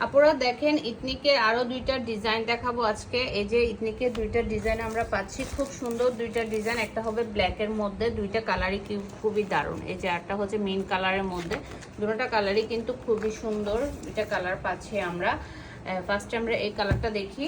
আপুরা দেখেন ইথনিকের আরো দুইটা ডিজাইন দেখাবো আজকে। এই যে ইথনিকের দুইটা ডিজাইন আমরা পাচ্ছি, খুব সুন্দর দুইটা ডিজাইন। একটা হবে ব্ল্যাকের মধ্যে, দুইটা কালারই খুবই দারুণ। এই যে একটা হচ্ছে মিন কালারের মধ্যে, দুটোটা কালারই কিন্তু খুবই সুন্দর। দুইটা কালার পাচ্ছি আমরা। ফার্স্টে আমরা এই কালারটা দেখি।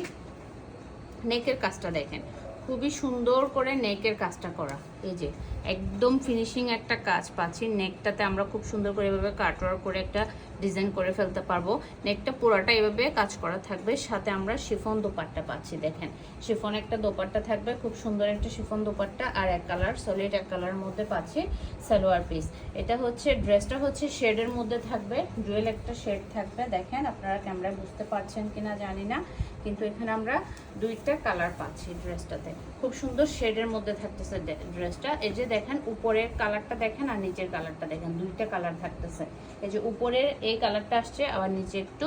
নেকের কাজটা দেখেন, খুবই সুন্দর করে নেকের কাজটা করা। এই যে একদম ফিনিশিং একটা কাজ পাচ্ছি নেকটাতে। আমরা খুব সুন্দর করে এভাবে কাটওয়ার্ক করে একটা ডিজাইন করে ফেলতে পারবো। নেকটা পুরোটা এভাবে কাজ করা থাকবে, সাথে আমরা শিফন দোপাট্টা পাচ্ছি। দেখেন শিফন একটা দোপাট্টা থাকবে, খুব সুন্দর একটা শিফন দোপাট্টা। আর এক কালার সলিড এক কালারের মধ্যে পাচ্ছি সালোয়ার পিস। এটা হচ্ছে ড্রেসটা হচ্ছে শেডের মধ্যে থাকবে, জুয়েল একটা শেড থাকবে। দেখেন আপনারা ক্যামেরায় বুঝতে পারছেন কিনা জানি না, কিন্তু এখানে আমরা দুইটা কালার পাচ্ছি ড্রেসটাতে। খুব সুন্দর শেডের মধ্যে থাকতেছে ড্রেসটা। এই যে দেখেন উপরের কালারটা দেখেন আর নিচের কালারটা দেখেন, দুইটা কালার থাকতেছে। এই যে উপরের এই কালারটা আসছে, আবার নিচে একটু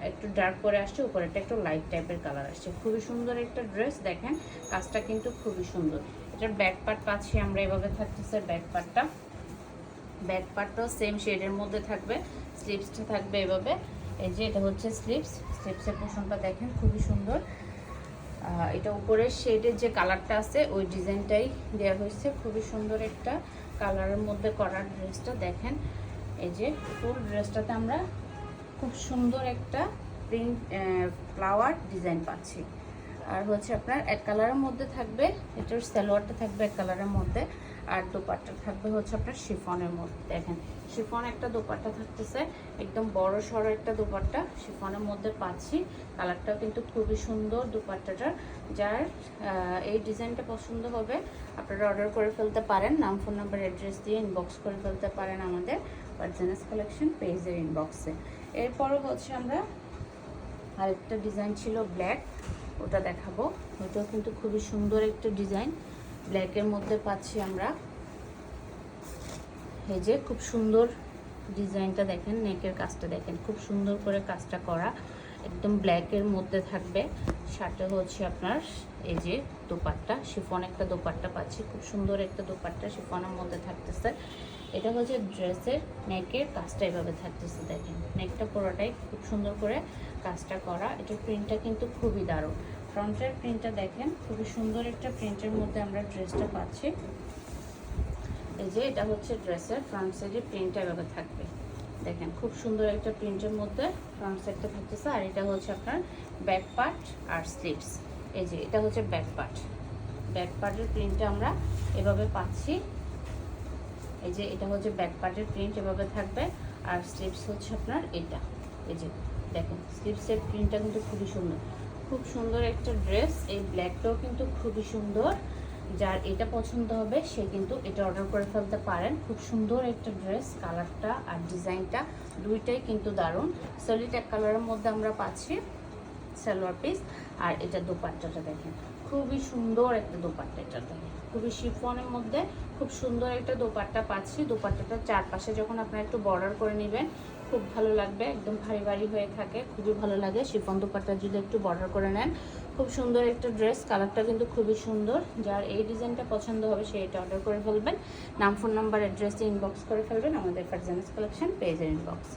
একটু ডার্ক করে আসছে, উপরেরটা একটু লাইট টাইপের কালার আসছে। খুবই সুন্দর একটা ড্রেস। দেখেন কাজটা কিন্তু খুবই সুন্দর। এটার ব্যাক পার্ট পাচ্ছি আমরা এভাবে থাকতেছে। ব্যাক পার্টটাও সেম শেডের মধ্যে থাকবে, স্লিভসটা থাকবে এভাবে। এই যে এটা হচ্ছে স্লিভসের পোর্শনটা দেখেন খুবই সুন্দর। এটা উপরের শেডের যে কালারটা আছে ওই ডিজাইনটাই দেওয়া হয়েছে। খুবই সুন্দর একটা কালারের মধ্যে করা ড্রেসটা দেখেন। এই যে ফুল ড্রেসটাতে আমরা খুব সুন্দর একটা প্রিন্ট ফ্লাওয়ার ডিজাইন পাচ্ছি। আর হচ্ছে আপনার এক কালারের মধ্যে থাকবে, এটার সালোয়ারটা থাকবে এক কালারের মধ্যে, আর দোপাট্টা থাকবে হচ্ছে আপনার শিফনের মধ্যে। দেখেন শিফন একটা দোপাট্টা থাকতেছে, একদম বড় সড়ো একটা দোপাট্টা শিফনের মধ্যে পাচ্ছি। কালারটাও কিন্তু খুবই সুন্দর দোপাট্টাটার। যার এই ডিজাইনটা পছন্দ হবে আপনারা অর্ডার করে ফেলতে পারেন। নাম, ফোন নাম্বার, অ্যাড্রেস দিয়ে ইনবক্স করে ফেলতে পারেন আমাদের ফারজানাস কালেকশন পেজের ইনবক্সে। এরপরও হচ্ছে আমরা আরেকটা ডিজাইন ছিল ব্ল্যাক, ওটা দেখাবো। ওটাও কিন্তু খুবই সুন্দর একটা ডিজাইন, ব্ল্যাকের মধ্যে পাচ্ছি আমরা। এই যে খুব সুন্দর ডিজাইনটা দেখেন, নেকের কাজটা দেখেন খুব সুন্দর করে কাজটা করা, একদম ব্ল্যাকের মধ্যে থাকবে। সাথে হচ্ছে আপনার এই যে দোপাট্টা, শিফন একটা দোপাট্টা পাচ্ছি, খুব সুন্দর একটা দোপাট্টা শিফনের মধ্যে থাকতেছে। এটা হচ্ছে ড্রেসের নেকের কাজটা এভাবে থাকতেছে। দেখেন নেকটা পুরোটাই খুব সুন্দর করে কাজটা করা। এটার প্রিন্টটা কিন্তু খুবই দারুণ। ফ্রন্টের প্রিন্টটা দেখেন, খুবই সুন্দর একটা প্রিন্টের মধ্যে আমরা ড্রেসটা পাচ্ছি। এই যে এটা হচ্ছে ড্রেসের ফ্রন্ট সাইডের প্রিন্টটা এভাবে থাকবে। দেখেন খুব সুন্দর একটা প্রিন্টের মধ্যে ফ্রন্ট সাইডটা থাকতেছে। আর এটা হচ্ছে আপনার ব্যাক পার্ট আর স্লিভস। এই যে এটা হচ্ছে ব্যাক পার্টের প্রিন্টটা আমরা এভাবে পাচ্ছি। এই যে এটা হচ্ছে ব্যাক পার্টের প্রিন্ট এভাবে থাকবে, আর স্লিভস হচ্ছে আপনার এটা। এই যে দেখেন স্লিভসের প্রিন্টটা কিন্তু খুবই সুন্দর, খুব সুন্দর একটা ড্রেস। এই ব্ল্যাকটাও কিন্তু খুবই সুন্দর। যার এটা পছন্দ হবে সে কিন্তু এটা অর্ডার করে ফেলতে পারেন। খুব সুন্দর একটা ড্রেস, কালারটা আর ডিজাইনটা দুইটাই কিন্তু দারুণ। সলিড এক কালারের মধ্যে আমরা পাচ্ছি সালোয়ার পিস। আর এটা দোপাট্টাটা দেখেন খুবই সুন্দর একটা দোপাট্টা। এটা দেখেন খুবই শিফনের মধ্যে খুব সুন্দর একটা দোপাট্টা পাচ্ছি। দোপাট্টাটার চারপাশে যখন আপনারা একটু বর্ডার করে নেবেন খুব ভালো লাগবে, একদম ভারী ভারী হয়ে থাকে, খুবই ভালো লাগে। শিফন দোপাট্টা যদি একটু বর্ডার করে নেন, খুব সুন্দর একটা ড্রেস। কালারটা কিন্তু খুবই সুন্দর। যার এই ডিজাইনটা পছন্দ হবে সে এটা অর্ডার করে ফেলবেন। নাম, ফোন নাম্বার, অ্যাড্রেস ইনবক্স করে ফেলবেন আমাদের ফারজানাস কালেকশন পেজের ইনবক্স।